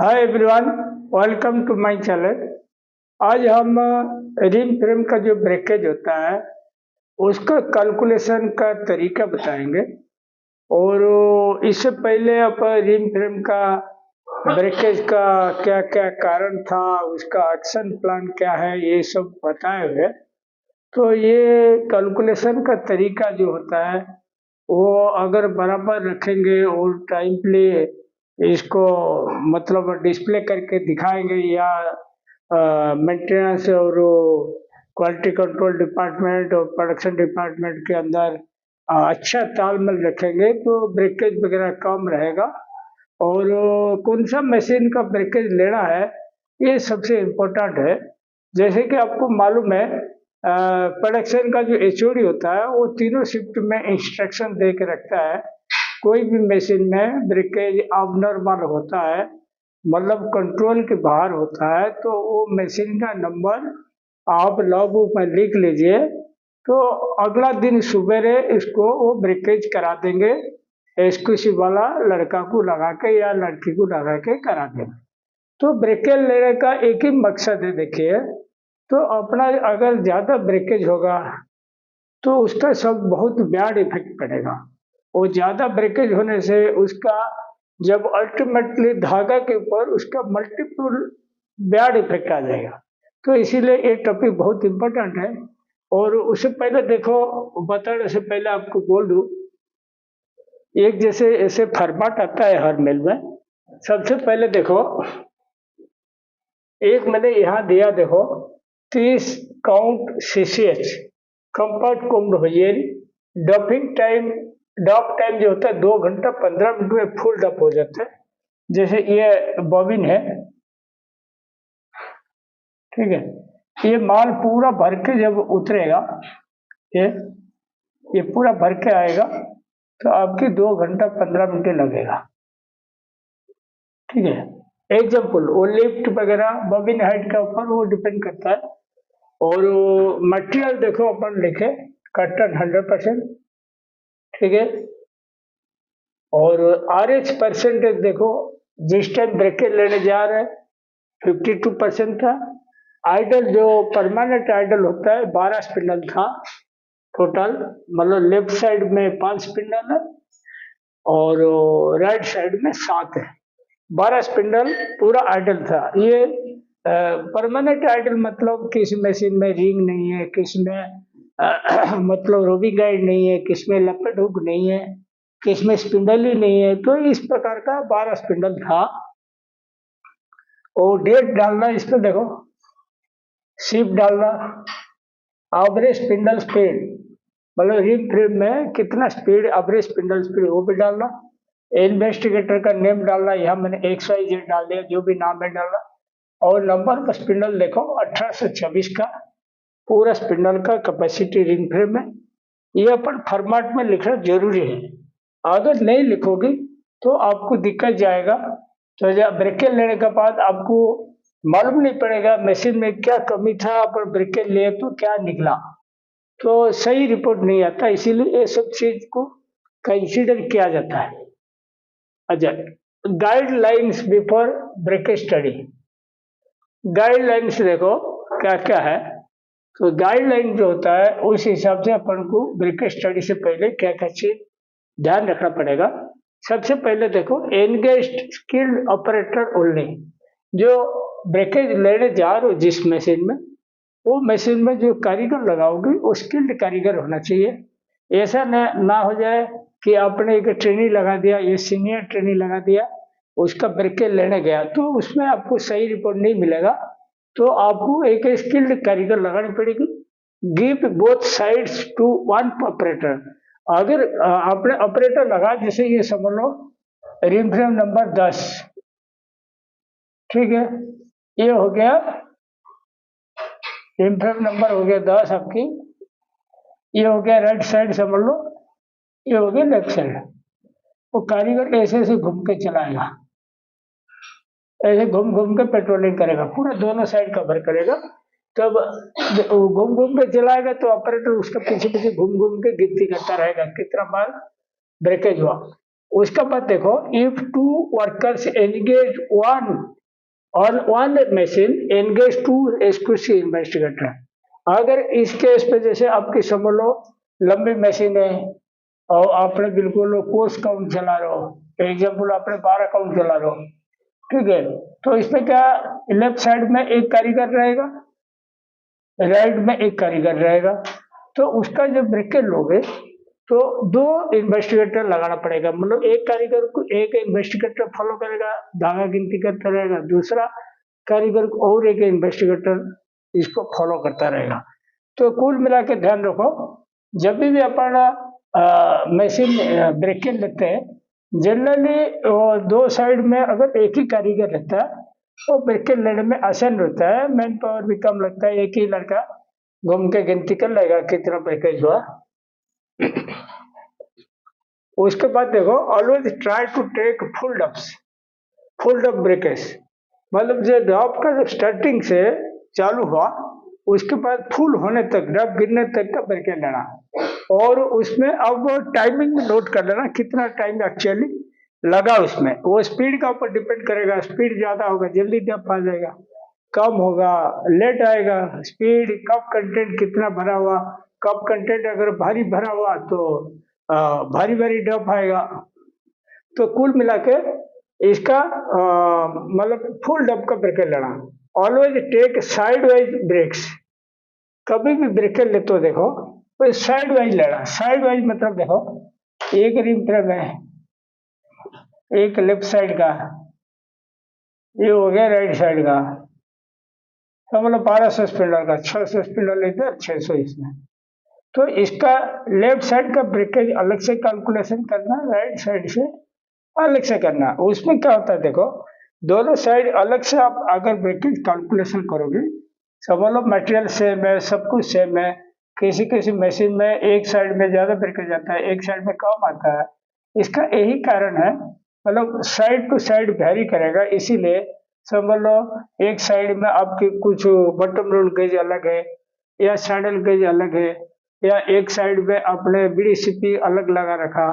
Hi everyone, welcome to my channel. आज हम rim frame का जो ब्रेकेज होता है उसका कैलकुलेशन का तरीका बताएंगे। और इससे पहले आप रिम फ्रेम का ब्रेकेज का क्या क्या कारण था, उसका एक्शन प्लान क्या है, ये सब बताए हुए। तो ये कैलकुलेशन का तरीका जो होता है वो अगर बराबर रखेंगे और टाइमली इसको मतलब डिस्प्ले करके दिखाएंगे या मेंटेनेंस और क्वालिटी कंट्रोल डिपार्टमेंट और प्रोडक्शन डिपार्टमेंट के अंदर अच्छा तालमेल रखेंगे तो ब्रेकेज वगैरह कम रहेगा। और कौन सा मशीन का ब्रेकेज लेना है ये सबसे इम्पोर्टेंट है। जैसे कि आपको मालूम है प्रोडक्शन का जो एचओडी होता है वो तीनों शिफ्ट में इंस्ट्रक्शन दे के रखता है। कोई भी मशीन में ब्रेकेज अबनॉर्मल होता है मतलब कंट्रोल के बाहर होता है तो वो मशीन का नंबर आप लॉग बुक में लिख लीजिए। तो अगला दिन सुबेरे इसको वो ब्रेकेज करा देंगे, एक्सक्लूसिव वाला लड़का को लगा के या लड़की को लगा के करा देंगे। तो ब्रेकेज लेने का एक ही मकसद है। देखिए, तो अपना अगर ज़्यादा ब्रेकेज होगा तो उसका सब बहुत बैड इफेक्ट पड़ेगा। और ज़्यादा ब्रेकेज होने से उसका जब अल्टीमेटली धागा के ऊपर उसका मल्टीपल बैड इफेक्ट आ जाएगा। तो इसीलिए ये टॉपिक बहुत इम्पोर्टेंट है। और उससे पहले देखो, बताने से पहले आपको बोल दूँ, एक जैसे ऐसे फॉर्मेट आता है हर मेल में। सबसे पहले देखो, एक मैंने यहाँ दिया, देखो 30 काउंट CCH कंपाउंड कोम्ड होइए। डॉपिंग टाइम, डॉप टाइम जो होता है 2 घंटा 15 मिनट में फुल डॉप हो जाता है। जैसे ये बॉबिन है, ठीक है, ये माल पूरा भर के जब उतरेगा, ये ये पूरा भर के आएगा तो आपकी 2 घंटा 15 मिनट लगेगा। ठीक है, एग्जाम्पल वो लिफ्ट वगैरह बॉबिन हाइट के ऊपर वो डिपेंड करता है। और मटेरियल देखो अपन लिखे कॉटन 100%, ठीक है। और RH परसेंटेज देखो, जिस टाइम ब्रेकेज लेने जा रहे हैं 52% था। आइडल जो परमानेंट आइडल होता है 12 स्पिंडल था टोटल, मतलब लेफ्ट साइड में 5 स्पिंडल है और राइट साइड में 7 है। 12 स्पिंडल पूरा आइडल था। ये परमानेंट आइडल मतलब किस मशीन में रिंग नहीं है, किस में मतलब रोबी गाइड नहीं है, किस में लपेट हुक नहीं है, किस में स्पिंडल ही नहीं है। तो इस प्रकार का 12 स्पिंडल था। और डेट डालना इस पर देखो, शिफ्ट डालना, एवरेज स्पिंडल स्पीड मतलब रिंग फ्रेम में कितना स्पीड, एवरेज स्पिंडल स्पीड वो भी डालना। इन्वेस्टिगेटर का नेम डालना, यहाँ मैंने XYZ डाल दिया, जो भी नाम है डालना। और नंबर पर स्पिंडल देखो 1826 का पूरा स्पिंडल का कैपेसिटी रिंग फ्रेम में। ये अपन फॉर्मेट में लिखना जरूरी है, अगर नहीं लिखोगे तो आपको दिक्कत जाएगा। तो जब ब्रेकेज लेने के बाद आपको मालूम नहीं पड़ेगा मशीन में क्या कमी था, पर ब्रेकेज लिए तो क्या निकला, तो सही रिपोर्ट नहीं आता। इसीलिए ये सब चीज को कंसीडर किया जाता है। अच्छा, guidelines before breakage study. Guidelines देखो क्या क्या है। तो गाइडलाइन जो होता है उस हिसाब से अपन को ब्रेकेज स्टडी से पहले क्या क्या चीज ध्यान रखना पड़ेगा। सबसे पहले देखो, एंगेज्ड स्किल्ड ऑपरेटर ओनली। जो ब्रेकेज लेने जा रहे हो जिस मशीन में, वो मशीन में जो कारीगर लगाओगे वो स्किल्ड कारीगर होना चाहिए। ऐसा ना हो जाए कि आपने एक ट्रेनी लगा दिया, ये सीनियर ट्रेनी लगा दिया, उसका ब्रेकेज लेने गया तो उसमें आपको सही रिपोर्ट नहीं मिलेगा। तो आपको एक स्किल्ड कारीगर लगानी पड़ेगी। Give both sides to one operator. अगर आपने ऑपरेटर लगा, जैसे ये समझ लो रिम फ्रेम नंबर 10, ठीक है, ये हो गया रिम फ्रेम नंबर हो गया 10 आपकी, ये हो गया राइट साइड समझ लो, ये हो गया लेफ्ट साइड। वो कारीगर ऐसे ऐसे घूम के चलाएगा, ऐसे घूम घूम के पेट्रोलिंग करेगा, पूरा दोनों साइड कवर करेगा। तब घूम घूम के चलाएगा तो ऑपरेटर उसके पीछे पीछे घूम घूम के गिनती करता रहेगा कितना बार ब्रेकेज हुआ। उसके बाद देखो, if two workers engage one on one machine engage to exclusive investigator. अगर इस केस पे जैसे आपकी समझ लो लंबी मशीन है और आपने बिल्कुल पोस्ट काउंट चला रहे हो, एग्जाम्पल आपने 12 काउंट चला रहे हो, ठीक है, तो इसमें क्या, लेफ्ट साइड में एक कारीगर रहेगा, राइट में एक कारीगर रहेगा, तो उसका जब ब्रेकेट लोगे तो दो इन्वेस्टिगेटर लगाना पड़ेगा, मतलब एक कारीगर को एक इन्वेस्टिगेटर फॉलो करेगा, धागा गिनती करता रहेगा, दूसरा कारीगर को और एक इन्वेस्टिगेटर इसको फॉलो करता रहेगा। तो कुल मिला के ध्यान रखो, जब भी अपना मशीन ब्रेकेट लेते हैं, जनरली दो साइड में अगर एक ही कारीगर रहता है वो ब्रेकेट लेने में आसान रहता है, मैन पावर भी कम लगता है, एक ही लड़का घूम के गिनती कर लेगा कितना ब्रेकेज हुआ। उसके बाद देखो, always try to take full doff breakage, मतलब जो ड्रॉप का जब स्टार्टिंग से चालू हुआ उसके बाद फुल होने तक, डब गिरने तक का ब्रेकेट लेना, और उसमें अब टाइमिंग नोट कर लेना कितना टाइम एक्चुअली लगा उसमें। वो स्पीड का ऊपर डिपेंड करेगा, स्पीड ज्यादा होगा जल्दी डब आ जाएगा, कम होगा लेट आएगा, स्पीड कप कंटेंट कितना भरा हुआ, कप कंटेंट अगर भारी भरा हुआ तो भारी भारी डब आएगा। तो कुल मिला के इसका मतलब फुल डब का ब्रेकेट लेना। Always take side wise breaks, कभी भी ब्रेकेट ले तो देखो तो साइड वाइज लेना। साइड वाइज मतलब देखो, एक रिम ट्रम है, एक लेफ्ट साइड का, ये हो गया राइट साइड का, तो मतलब 12 सस्पेंडर का, 6 सस्पेंडर लेते हैं 600 इसमें। तो इसका लेफ्ट साइड का ब्रेकेज अलग से कैलकुलेशन करना, राइट साइड से अलग से करना। उसमें क्या होता है देखो, दोनों साइड अलग से आप अगर ब्रेकेज कैलकुलेशन करोगे, समझ लो मटेरियल सेम है, सब कुछ सेम है, किसी किसी मशीन में एक साइड में ज्यादा ब्रेकेज आता है, एक साइड में कम आता है, इसका यही कारण है, मतलब साइड टू साइड वेरी करेगा। इसीलिए समझ लो एक साइड में आपके कुछ बटन रोल गेज अलग है, या सैडल गेज अलग है, या एक साइड में आपने बीड़ी सीपी अलग लगा रखा,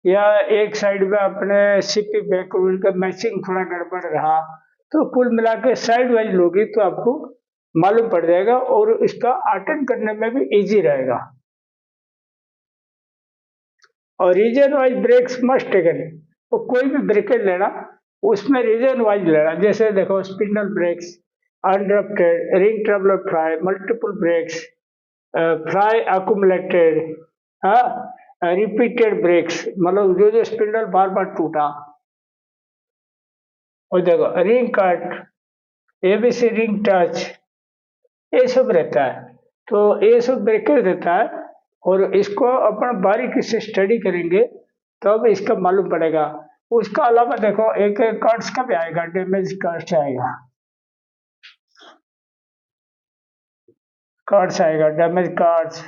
या एक साइड में अपने सीपी बैक रोल का मैचिंग थोड़ा गड़बड़ रहा, तो कुल मिला के साइड वाइज लोगी तो आपको मालूम पड़ जाएगा और इसका अटेंड करने में भी इजी रहेगा। और region wise breaks must taken, तो कोई भी ब्रेकेट लेना उसमें रीजन वाइज लेना। जैसे देखो, spindle breaks, undrafted, ring traveller fly, multiple breaks, fly accumulated, repeated breaks, मतलब जो जो स्पिंडल बार बार टूटा, और देखो ring cut, ABC ring touch, ये सब रहता है। तो ये सब ब्रेकेज रहता है, और इसको अपन बारीकी से स्टडी करेंगे तब तो इसका मालूम पड़ेगा। उसका अलावा देखो, एक एक कार्ड्स का भी आएगा, डैमेज कार्ड्स आएगा, कार्ड्स आएगा, डैमेज कार्ड्स,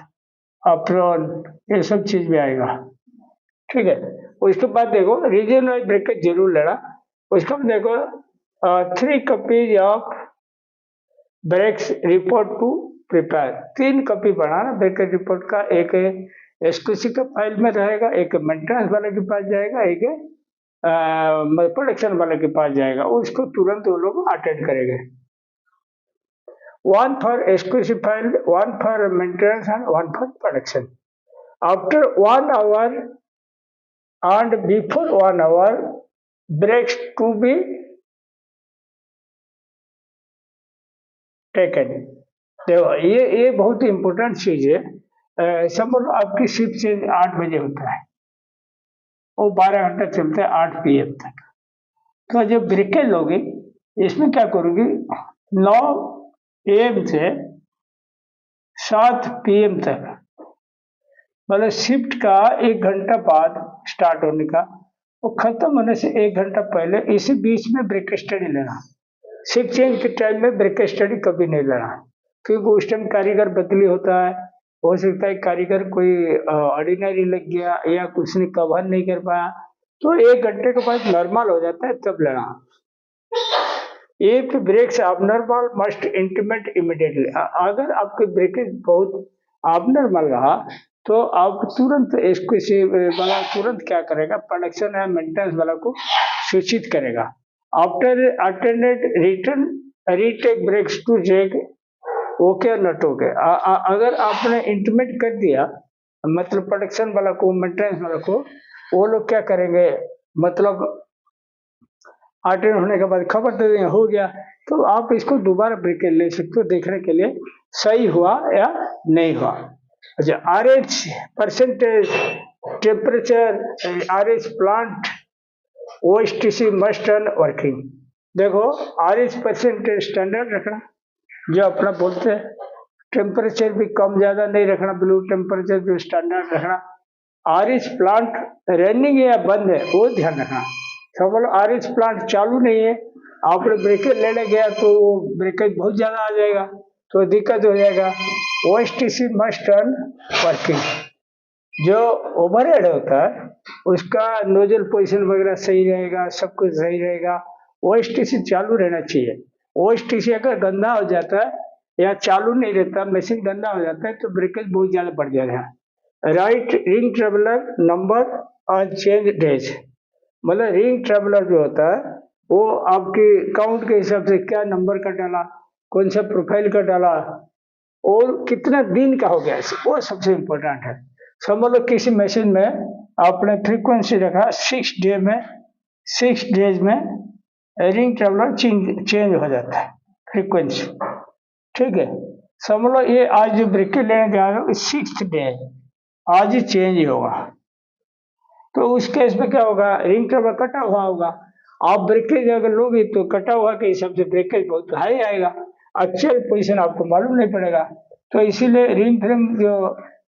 अप्रॉन, ये सब चीज भी आएगा, ठीक है। उसके बाद देखो, रीजन वाइज ब्रेकेज जरूर लेना। उसके बाद देखो, 3 copies of breaks report to prepare, 3 copy बनाना ब्रेकेज रिपोर्ट का, एक एसक्यूसी का फाइल में रहेगा, एक मेंटेनेंस वाले के पास जाएगा, एक प्रोडक्शन वाले के पास जाएगा, उसको तुरंत वो लोग अटेंड करेंगे। 1 for SQC file, 1 for maintenance and 1 for production. After 1 hour and before 1 hour breaks to be taken। देखो ये बहुत ही इंपॉर्टेंट चीज है। समझ लो आपकी शिफ्ट से 8 बजे होता है, वो 12 घंटा चलता है 8 PM तक। तो जब ब्रेकेज लोगे इसमें क्या करोगे, 9 AM से 7 PM तक, मतलब शिफ्ट का 1 घंटा बाद स्टार्ट होने का, और खत्म होने से 1 घंटा पहले, इसी बीच में ब्रेक स्टडी लेना। शिफ्ट चेंज के टाइम में ब्रेक स्टडी कभी नहीं लेना, क्योंकि उस टाइम कारीगर बदली होता है, हो सकता है कारीगर कोई ऑर्डिनरी लग गया या कुछ ने कवर नहीं कर पाया, तो 1 घंटे के बाद नॉर्मल हो जाता है तब लेना। If breaks abnormal must intimate immediately, अगर आपके ब्रेकेज बहुत abnormal रहा तो आप तुरंत इसको से वाला तुरंत क्या करेगा, प्रोडक्शन एंड मेंटेनेंस वाला को सूचित करेगा। After attended return retake breaks to check okay not okay. अगर आपने इंटीमेट कर दिया मतलब प्रोडक्शन वाला को मेंटेनेंस वाला को, वो लोग क्या करेंगे, मतलब अटेंड होने के बाद खबर दे देंगे हो गया, तो आप इसको दोबारा ब्रेक ले सकते हो देखने के लिए सही हुआ या नहीं हुआ। अच्छा, RH percentage temperature RH plant OSTC must run working. देखो RH परसेंटेज स्टैंडर्ड रखना जो अपना बोलते हैं, टेम्परेचर भी कम ज्यादा नहीं रखना, ब्लू टेम्परेचर जो स्टैंडर्ड रखना। RH प्लांट रनिंग या बंद है वो ध्यान रखना। समझ लो RH प्लांट चालू नहीं है, आपने ब्रेकेज लेने गया तो वो ब्रेकेज बहुत ज्यादा आ जाएगा तो दिक्कत हो जाएगा। OSTC must run working. जो ओवरहेड होता है उसका नोजल पोजीशन वगैरह सही रहेगा, सब कुछ सही रहेगा, OSTC चालू रहना चाहिए। OSTC अगर गंदा हो जाता है या चालू नहीं रहता, मशीन गंदा हो जाता है तो ब्रेकेज बहुत ज्यादा बढ़ जाएगा। Right ring traveller number on change days, मतलब रिंग ट्रेवलर जो होता है वो आपकी काउंट के हिसाब से क्या नंबर का डाला, कौन सा प्रोफाइल का डाला और कितना दिन का हो गया, वो सबसे इम्पोर्टेंट है। समझ लो किसी मशीन में आपने फ्रीक्वेंसी रखा 6 डेज में रिंग ट्रेवलर चेंज हो जाता है फ्रीक्वेंसी, ठीक है। समझ लो ये आज जो ब्रेकेज लेने जा रहे हो 6th डे है, आज ही चेंज होगा, तो उस केस में क्या होगा, रिंग ट्रेवलर कटा हुआ होगा। आप ब्रेकेज अगर लोगे तो कटा हुआ के हिसाब से ब्रेकेज बहुत हाई आएगा, एक्चुअल पोजीशन आपको मालूम नहीं पड़ेगा। तो इसीलिए रिंग फ्रेम जो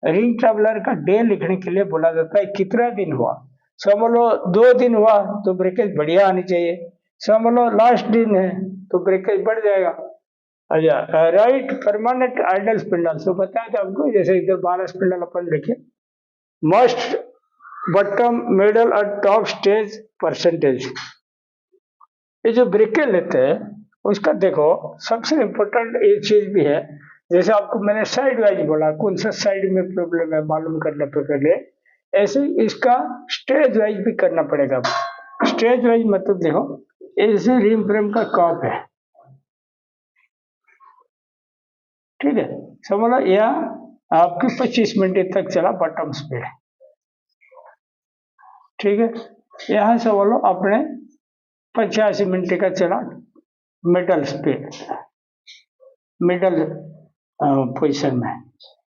रिंग ट्रेवलर का डे लिखने के लिए बोला जाता है कितना दिन हुआ। समझ लो 2 दिन हुआ तो ब्रेकेज बढ़िया आनी चाहिए, समझ लो लास्ट दिन है तो ब्रेकेज बढ़ जाएगा। अच्छा, राइट परमानेंट आइडल स्पिंडल, तो बताया था आपको जैसे इधर 12 स्पिंडल अपन देखे, मस्ट बॉटम मिडल और टॉप स्टेज परसेंटेज। ये जो ब्रेकेज लेते हैं उसका देखो सबसे इम्पोर्टेंट एक चीज भी है, जैसे आपको मैंने साइड वाइज बोला कौन सा साइड में प्रॉब्लम है मालूम करने पहले, ऐसे इसका स्टेज वाइज भी करना पड़ेगा। स्टेज वाइज मतलब देखो ऐसे रिम फ्रेम का कॉप है, ठीक है, समझ लो यह आपकी 25 मिनट तक चला बॉटम स्पीड, ठीक है। यहाँ से बोलो अपने 85 मिनट का चला मिडल स्पीड, मिडल पोजीशन में,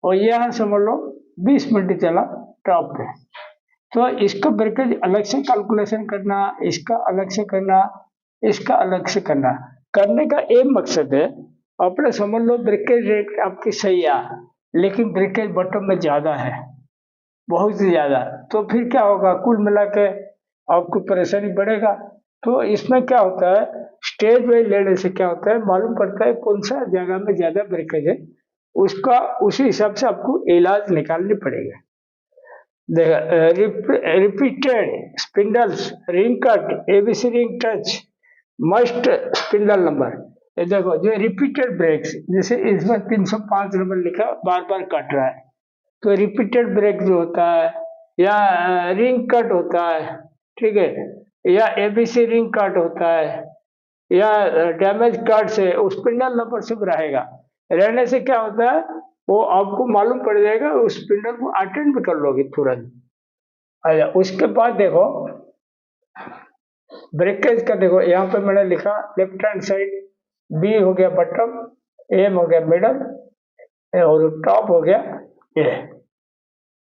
और यहाँ समझ लो 20 मिनट चला टॉप पे। तो इसका ब्रेकेज अलग से कैलकुलेशन करना, इसका अलग से करना, इसका अलग से करना, करने का एक मकसद है अपने समझ लो ब्रेकेज रेट आपकी सही है लेकिन ब्रेकेज बॉटम में ज्यादा है, बहुत ही ज्यादा, तो फिर क्या होगा, कुल मिला के आपको परेशानी बढ़ेगा। तो इसमें क्या होता है स्टेज वाइज लेने से क्या होता है मालूम पड़ता है कौन सा जगह में ज्यादा ब्रेकेज है, उसका उसी हिसाब से आपको इलाज निकालनी पड़ेगा। Repeated spindles ring cut ABC ring touch must spindle number. ये देखो जो रिपीटेड ब्रेक्स, जैसे इसमें 305 नंबर लिखा बार बार कट रहा है, तो रिपीटेड ब्रेक जो होता है या रिंग कट होता है, ठीक है, या एबीसी रिंग कट होता है या डैमेज कट से उस स्पिंडल नंबर सिर्फ रहेगा, रहने से क्या होता है वो आपको मालूम पड़ जाएगा, उस स्पिंडल को अटेंड भी कर लोगे तुरंत। अच्छा, उसके बाद देखो ब्रेकेज का देखो यहाँ पे मैंने लिखा लेफ्ट हैंड साइड बी हो गया बॉटम, एम हो गया मिडल और टॉप हो गया ए,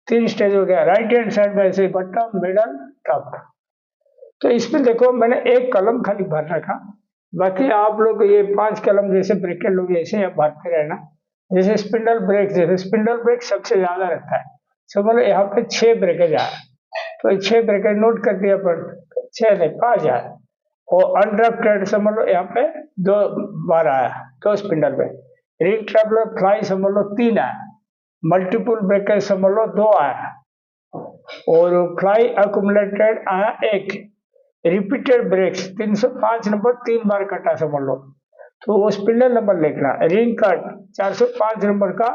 3 स्टेज हो गया। राइट हैंड साइड में ऐसे बॉटम मिडल टॉप। तो इसमें देखो मैंने एक कलम खाली भर रखा, बाकी आप लोग ये 5 कलम जैसे ब्रेकेज लोग ऐसे आप भरते रहना। जैसे स्पिंडल ब्रेक, जैसे स्पिंडल ब्रेक सबसे ज्यादा रहता है, समझ लो यहाँ पे 6 ब्रेकेज आया तो 6 ब्रेकेज नोट कर दिया पर 6 नहीं 5 आया, और अनड्राफ्टेड समझ लो यहाँ पे 2 बार आया 2 स्पिंडल में। रिंग ट्रेवलर फ्लाई समझ लो 3 आया, मल्टीपल ब्रेकेज समझ लो 2 आया, और फ्लाई अकुमुलेटेड आया 1। रिपीटेड ब्रेक्स 305 नंबर 3 बार कटा समझ लो, तो वो स्पिंडल नंबर लिखना। रिंग कट 405 नंबर का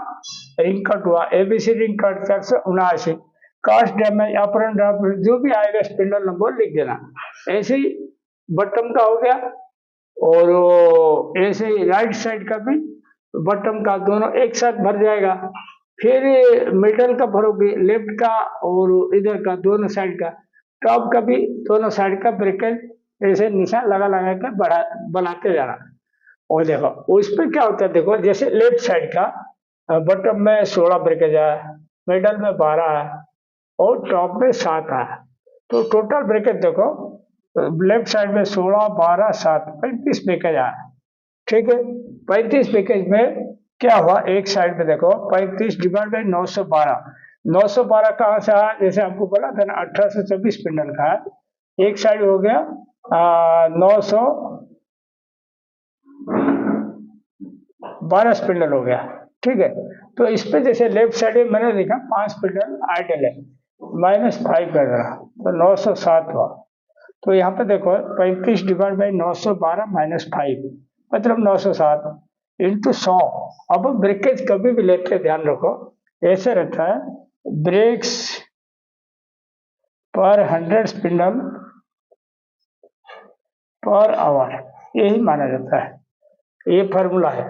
रिंग कट हुआ। ABC ring cut 479। Cast damage upper end draft जो भी आएगा स्पिंडल नंबर लिख देना। ऐसे ही बटन का हो गया, और ऐसे ही राइट साइड का भी बटन का दोनों एक साथ भर जाएगा। फिर मिडल का भरोगे, लेफ्ट का और इधर का दोनों साइड का। टॉप का भी दोनों साइड का ब्रैकेट ऐसे निशान लगा लगा के बढ़ा बनाते जाना। और देखो उस पर क्या होता है, देखो जैसे लेफ्ट साइड का बटन में 16 ब्रैकेट है, मिडल में 12 है और टॉप में 7 है। तो टोटल ब्रैकेट देखो लेफ्ट साइड में 16 12 7 35 ब्रैकेट है। ठीक है, 35 पैकेज में क्या हुआ, एक साइड में देखो 35 डिवाइड बाई 912। 912 कहाँ से आया, जैसे आपको बोला था ना 1824 स्पिंडल का है। एक साइड हो गया 912 स्पिंडल हो गया। ठीक है, तो इस पे जैसे लेफ्ट साइड में मैंने लिखा 5 स्पिंडल आइडल है, -5 कर रहा तो 907 हुआ। तो यहाँ पे देखो 35 डिवाइड बाई 912 -5 मतलब 907 इंटू 100। अब ब्रेकेज कभी भी लेते ध्यान रखो ऐसे रहता है, ब्रेक्स पर 100 स्पिंडल पर आवर, यही माना जाता है, ये फार्मूला है।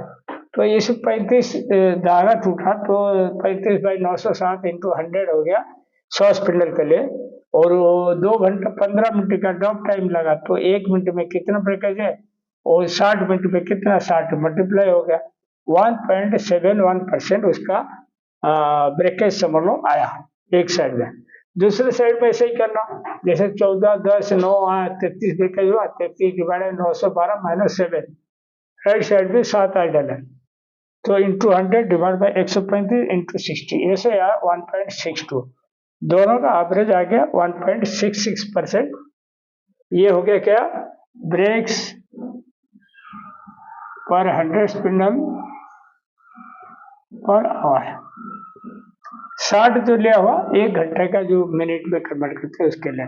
तो इस 35 धागा टूटा तो 35 बाई 907 इंटू 100 हो गया 100 स्पिंडल के लिए। और 2 घंटा 15 मिनट का ड्रॉप टाइम लगा तो 1 मिनट में कितना ब्रेकेज है, और 60 मिनट में कितना, 60 मल्टीप्लाई हो गया 1.71% उसका ब्रेकेज समझ लो आया एक साइड में। दूसरे साइड में ऐसे ही करना, जैसे 14 10 9 33 ब्रेकेज हुआ, 33 डिवाइडेड 912 -7। राइट साइड में 7 आइडल है तो इंटू 100 डिवाइड बाई 135 इंटू 60, ऐसे आया 1.62। दोनों का एवरेज आ गया 1.66%। ये हो गया क्या, ब्रेक्स पर 100 स्पिंडल पर आवर। 60 जो लिया हुआ 1 घंटे का जो मिनट में कन्वर्ट करते हैं उसके लिए।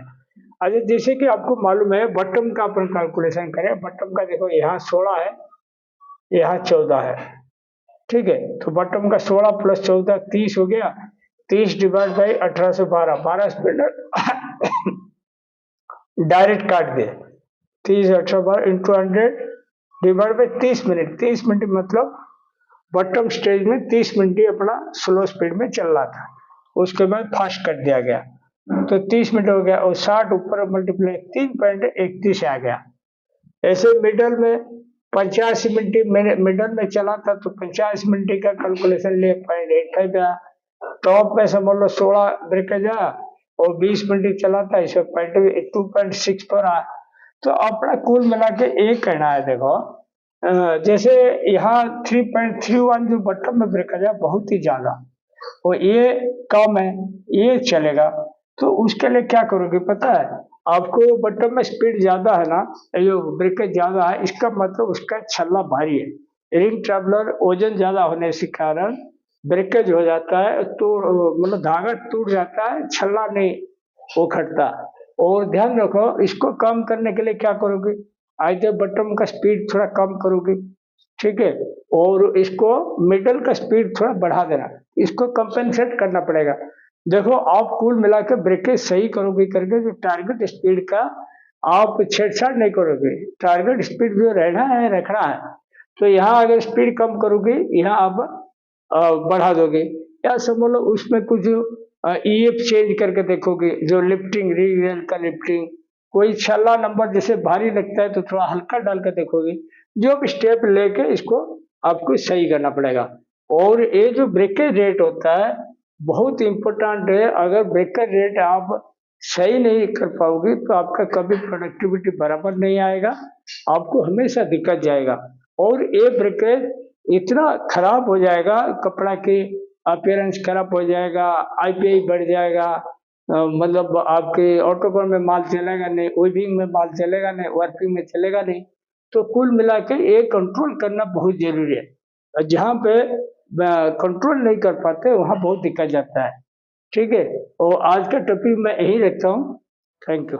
अच्छा, जैसे कि आपको मालूम है बटन का अपन कैलकुलेशन करें, बटन का देखो यहाँ 16 है, यहाँ 14 है। ठीक है, तो बटन का 16 प्लस 14 30 हो गया। 30 डिवाइड बाई 1812 12 स्पिंडल डायरेक्ट काट दे। 30 18 into 100 divide by 30 minute. 30 minute मतलब बॉटम स्टेज में 30 मिनट ही अपना स्लो स्पीड में चल रहा था, उसके बाद फास्ट कर दिया गया तो 30 मिनट हो गया, और 60 ऊपर मल्टीप्लाई 3.31 आ गया। ऐसे मिडल में 85 मिनट मिडल में चला था तो 85 मिनट का कैलकुलेशन ले 0.85 आया। टॉप में समझ लो 16 ब्रेकेज आया और 20 मिनट चला था, इसे 2.6 पर आया। तो अपना कुल मिला के एक कहना है, देखो जैसे यहाँ 3.31 जो बटन में ब्रेकेज है बहुत ही ज्यादा, और ये कम है, ये चलेगा। तो उसके लिए क्या करोगे पता है, आपको बटन में स्पीड ज्यादा है ना, ये ब्रेकेज ज्यादा है, इसका मतलब उसका छल्ला भारी है। रिंग ट्रैवलर वजन ज्यादा होने के कारण ब्रेकेज हो जाता है, तो मतलब धागा टूट जाता है, छल्ला नहीं उखड़ता। और ध्यान रखो इसको कम करने के लिए क्या करोगे, आइदर बटन का स्पीड थोड़ा कम करोगे, ठीक है, और इसको मिडल का स्पीड थोड़ा बढ़ा देना, इसको कंपेंसेट करना पड़ेगा। देखो आप कुल मिलाकर ब्रेकेज सही करोगे करके जो टारगेट स्पीड का आप छेड़छाड़ नहीं करोगे, टारगेट स्पीड जो रहना है रखना है। तो यहाँ अगर स्पीड कम करोगे, यहाँ आप बढ़ा दोगे, या समझ लो उसमें कुछ ईएफ चेंज करके देखोगे, जो लिफ्टिंग रील का लिफ्टिंग, कोई छल्ला नंबर जैसे भारी लगता है तो थोड़ा हल्का डाल कर देखोगे, जो भी स्टेप लेके इसको आपको सही करना पड़ेगा। और ये जो ब्रेकेज रेट होता है बहुत इंपॉर्टेंट है, अगर ब्रेकेज रेट आप सही नहीं कर पाओगे तो आपका कभी प्रोडक्टिविटी बराबर नहीं आएगा, आपको हमेशा दिक्कत जाएगा। और ये ब्रेकेज इतना खराब हो जाएगा, कपड़ा की अपीयरेंस खराब हो जाएगा, आईपीआई बढ़ जाएगा, मतलब आपके ऑटोकॉन में माल चलेगा नहीं, वेबिंग में माल चलेगा नहीं, वर्किंग में चलेगा नहीं। तो कुल मिला के ये कंट्रोल करना बहुत जरूरी है, जहाँ पे कंट्रोल नहीं कर पाते वहाँ बहुत दिक्कत जाता है। ठीक है, और आज का टॉपिक मैं यही रखता हूँ। Thank you.